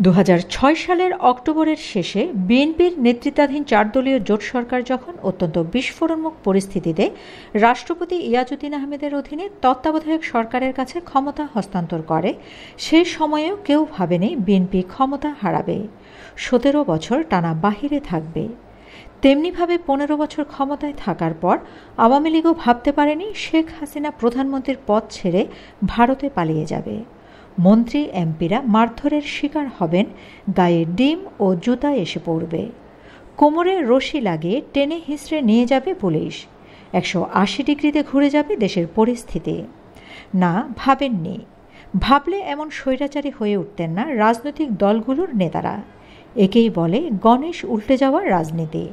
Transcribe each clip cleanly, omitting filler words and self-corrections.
2006 সালের অক্টোবরের শেষে বিএনপির নেতৃত্বাধীন 4 দলীয় জোট সরকার যখন অত্যন্ত বিস্ফোরণমুখ পরিস্থিতিতে রাষ্ট্রপতি ইয়াজউদ্দিন আহমেদের অধীনে তত্ত্বাবধায়ক সরকারের কাছে ক্ষমতা হস্তান্তর করে, সে সময়েও কেউ ভাবেনি বিএনপি ক্ষমতা হারাবে, 17 বছর টানা বাহিরে থাকবে। তেমনিভাবে 15 বছর ক্ষমতায় থাকার পর আওয়ামী লীগও ভাবতে পারেনি শেখ হাসিনা প্রধানমন্ত্রীর পদ ছেড়ে ভারতে পালিয়ে যাবে। মন্ত্রী এমপিরা মারধরের শিকার হবেন, গায়ে ডিম ও জুতা এসে পড়বে, কোমরে রশি লাগিয়ে টেনে হিঁচড়ে নিয়ে যাবে পুলিশ, 180 ডিগ্রিতে ঘুরে যাবে দেশের পরিস্থিতি। না, ভাবেননি। ভাবলে এমন স্বৈরাচারী হয়ে উঠতেন না রাজনৈতিক দলগুলোর নেতারা। একেই বলে গণেশ উল্টে যাওয়া রাজনীতি।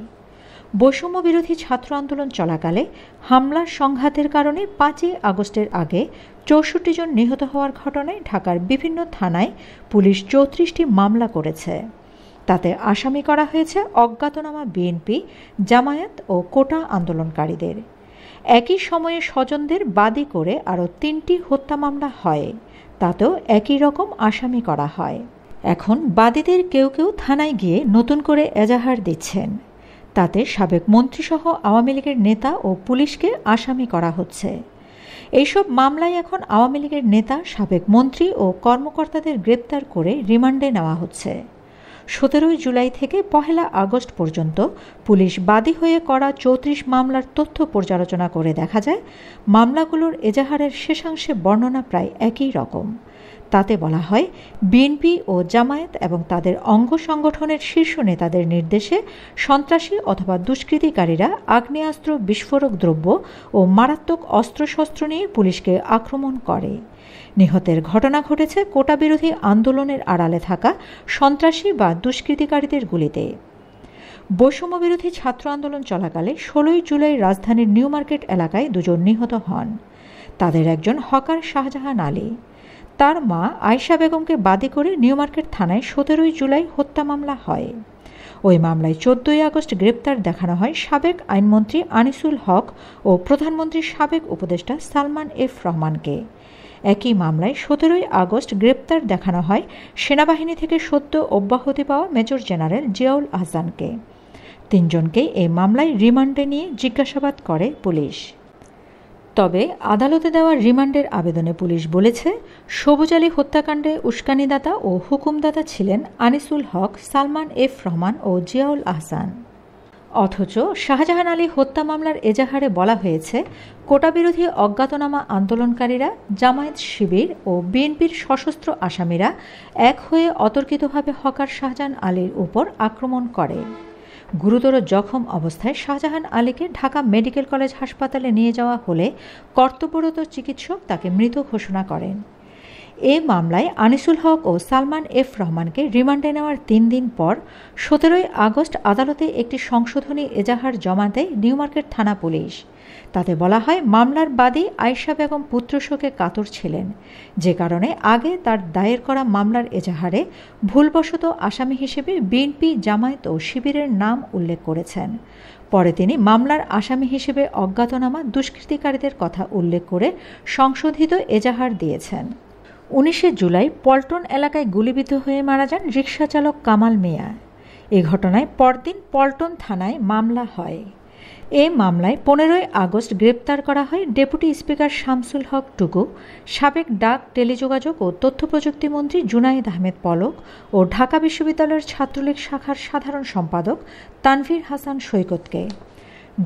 বৈষম্য বিরোধী ছাত্র আন্দোলন চলাকালে হামলার সংঘাতের কারণে 5ই আগস্টের আগে 64 জন নিহত হওয়ার ঘটনায় ঢাকার বিভিন্ন থানায় পুলিশ 34টি মামলা করেছে। তাতে আসামি করা হয়েছে অজ্ঞাতনামা বিএনপি, জামায়াত ও কোটা আন্দোলনকারীদের। একই সময়ে স্বজনদের বাদী করে আরও 3টি হত্যা মামলা হয়, তাতেও একই রকম আসামি করা হয়। এখন বাদীদের কেউ কেউ থানায় গিয়ে নতুন করে এজাহার দিচ্ছেন। তাতে সাবেক মন্ত্রীসহ আওয়ামী লীগের নেতা ও পুলিশকে আসামি করা হচ্ছে। এইসব মামলায় এখন আওয়ামী লীগের নেতা, সাবেক মন্ত্রী ও কর্মকর্তাদের গ্রেপ্তার করে রিমান্ডে নেওয়া হচ্ছে। 17 জুলাই থেকে 1 আগস্ট পর্যন্ত পুলিশ বাদী হয়ে করা 34 মামলার তথ্য পর্যালোচনা করে দেখা যায়, মামলাগুলোর এজাহারের শেষাংশে বর্ণনা প্রায় একই রকম। তাতে বলা হয়, বিএনপি ও জামায়াত এবং তাদের অঙ্গ সংগঠনের শীর্ষ নেতাদের নির্দেশে সন্ত্রাসী অথবা দুষ্কৃতিকারীরা আগ্নেয়াস্ত্র, বিস্ফোরক দ্রব্য ও মারাত্মক অস্ত্রশস্ত্র নিয়ে পুলিশকে আক্রমণ করে। নিহতের ঘটনা ঘটেছে কোটা বিরোধী আন্দোলনের আড়ালে থাকা সন্ত্রাসী বা দুষ্কৃতিকারীদের গুলিতে। বৈষম্য বিরোধী ছাত্র আন্দোলন চলাকালে 16 জুলাই রাজধানীর নিউ মার্কেট এলাকায় 2 জন নিহত হন। তাদের একজন হকার শাহজাহান আলী। তার মা আয়েশা বেগমকে বাদী করে নিউ মার্কেট থানায় 17 জুলাই হত্যা মামলা হয়। ওই মামলায় 14 আগস্ট গ্রেপ্তার দেখানো হয় সাবেক আইনমন্ত্রী আনিসুল হক ও প্রধানমন্ত্রীর সাবেক উপদেষ্টা সালমান এফ রহমানকে। একই মামলায় 17 আগস্ট গ্রেপ্তার দেখানো হয় সেনাবাহিনী থেকে সদ্য অব্যাহতি পাওয়া মেজর জেনারেল জিয়াউল আহসানকে। 3 জনকেই এই মামলায় রিমান্ডে নিয়ে জিজ্ঞাসাবাদ করে পুলিশ। তবে আদালতে দেওয়া রিমান্ডের আবেদনে পুলিশ বলেছে, সবুজ আলী হত্যাকাণ্ডে উস্কানিদাতা ও হুকুমদাতা ছিলেন আনিসুল হক, সালমান এফ রহমান ও জিয়াউল আহসান। অথচ শাহজাহান আলী হত্যা মামলার এজাহারে বলা হয়েছে, কোটা বিরোধী অজ্ঞাতনামা আন্দোলনকারীরা, জামায়াত শিবির ও বিএনপির সশস্ত্র আসামিরা এক হয়ে অতর্কিতভাবে হকার শাহজাহান আলীর উপর আক্রমণ করে। গুরুতর জখম অবস্থায় শাহজাহান আলীকে ঢাকা মেডিকেল কলেজ হাসপাতালে নিয়ে যাওয়া হলে কর্তব্যরত চিকিৎসক তাকে মৃত ঘোষণা করেন। এ মামলায় আনিসুল হক ও সালমান এফ রহমানকে রিমান্ডে নেওয়ার 3 দিন পর 17 আগস্ট আদালতে একটি সংশোধনী এজাহার জমা দেয় নিউ মার্কেট থানা পুলিশ। তাতে বলা হয়, মামলার বাদী আয়েশা বেগম পুত্রশোকে কাতর ছিলেন, যে কারণে আগে তার দায়ের করা মামলার এজাহারে ভুলবশত আসামি হিসেবে বিএনপি, জামায়াত ও শিবিরের নাম উল্লেখ করেছেন। পরে তিনি মামলার আসামি হিসেবে অজ্ঞাতনামা দুষ্কৃতিকারীদের কথা উল্লেখ করে সংশোধিত এজাহার দিয়েছেন। 19 জুলাই পল্টন এলাকায় গুলিবিদ্ধ হয়ে মারা যান রিকশাচালক কামাল মিয়া। এ ঘটনায় পরদিন পল্টন থানায় মামলা হয়। এ মামলায় 15 আগস্ট গ্রেপ্তার করা হয় ডেপুটি স্পিকার শামসুল হক টুকু, সাবেক ডাক, টেলিযোগাযোগ ও তথ্য প্রযুক্তি মন্ত্রী জুনায়েদ আহমেদ পলক ও ঢাকা বিশ্ববিদ্যালয়ের ছাত্রলীগ শাখার সাধারণ সম্পাদক তানভীর হাসান সৈকতকে।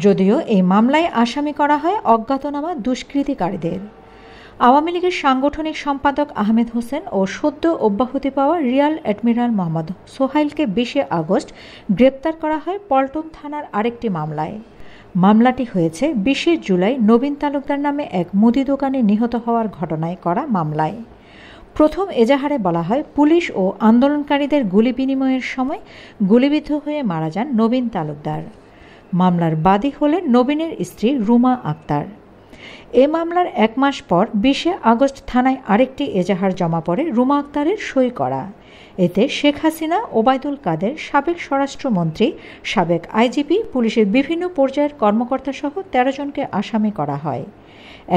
যদিও এই মামলায় আসামি করা হয় অজ্ঞাতনামা দুষ্কৃতিকারীদের। আওয়ামী লীগের সাংগঠনিক সম্পাদক আহমেদ হোসেন ও সদ্য অব্যাহতি পাওয়া রিয়াল অ্যাডমিরাল মোহাম্মদ সোহাইলকে 20 আগস্ট গ্রেপ্তার করা হয় পল্টন থানার আরেকটি মামলায়। মামলাটি হয়েছে 20 জুলাই নবীন তালুকদার নামে এক মুদি দোকানে নিহত হওয়ার ঘটনায় করা মামলায়। প্রথম এজাহারে বলা হয়, পুলিশ ও আন্দোলনকারীদের গুলি বিনিময়ের সময় গুলিবিদ্ধ হয়ে মারা যান নবীন তালুকদার। মামলার বাদী হলেন নবীনের স্ত্রী রুমা আক্তার। এ মামলার 1 মাস পর 20 আগস্ট থানায় আরেকটি এজাহার জমা পড়ে রুমা আক্তারের সই করা। এতে শেখ হাসিনা, ওবায়দুল কাদের, সাবেক স্বরাষ্ট্রমন্ত্রী, সাবেক আইজিপি, পুলিশের বিভিন্ন পর্যায়ের কর্মকর্তাসহ 13 জনকে আসামি করা হয়।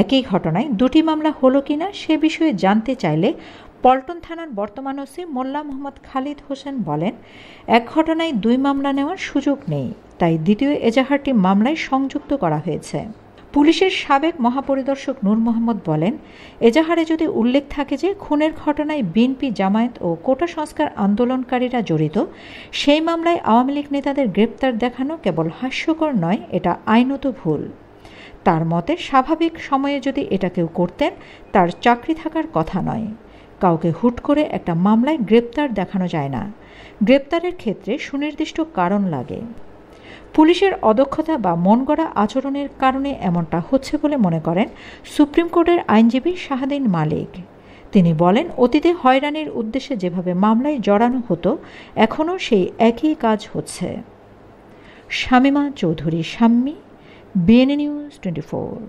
একই ঘটনায় 2টি মামলা হলো কিনা সে বিষয়ে জানতে চাইলে পল্টন থানার বর্তমান ওসি মোল্লা মোহাম্মদ খালিদ হোসেন বলেন, এক ঘটনায় 2 মামলা নেওয়ার সুযোগ নেই, তাই দ্বিতীয় এজাহারটি মামলায় সংযুক্ত করা হয়েছে। পুলিশের সাবেক মহাপরিদর্শক নূর মোহাম্মদ বলেন, এজাহারে যদি উল্লেখ থাকে যে খুনের ঘটনায় বিএনপি, জামায়াত ও কোটা সংস্কার আন্দোলনকারীরা জড়িত, সেই মামলায় আওয়ামী লীগ নেতাদের গ্রেপ্তার দেখানো কেবল হাস্যকর নয়, এটা আইনত ভুল। তার মতে স্বাভাবিক সময়ে যদি এটা কেউ করতেন, তার চাকরি থাকার কথা নয়। কাউকে হুট করে একটা মামলায় গ্রেপ্তার দেখানো যায় না। গ্রেপ্তারের ক্ষেত্রে সুনির্দিষ্ট কারণ লাগে। পুলিশের অদক্ষতা বা মনগড়া আচরণের কারণে এমনটা হচ্ছে বলে মনে করেন সুপ্রিম কোর্টের আইনজীবী শাহাদিন মালিক। তিনি বলেন, অতীতে হয়রানির উদ্দেশ্যে যেভাবে মামলায় জড়ানো হতো, এখনও সেই একই কাজ হচ্ছে। Shamima Chowdhury, Shammi, BNN News 24।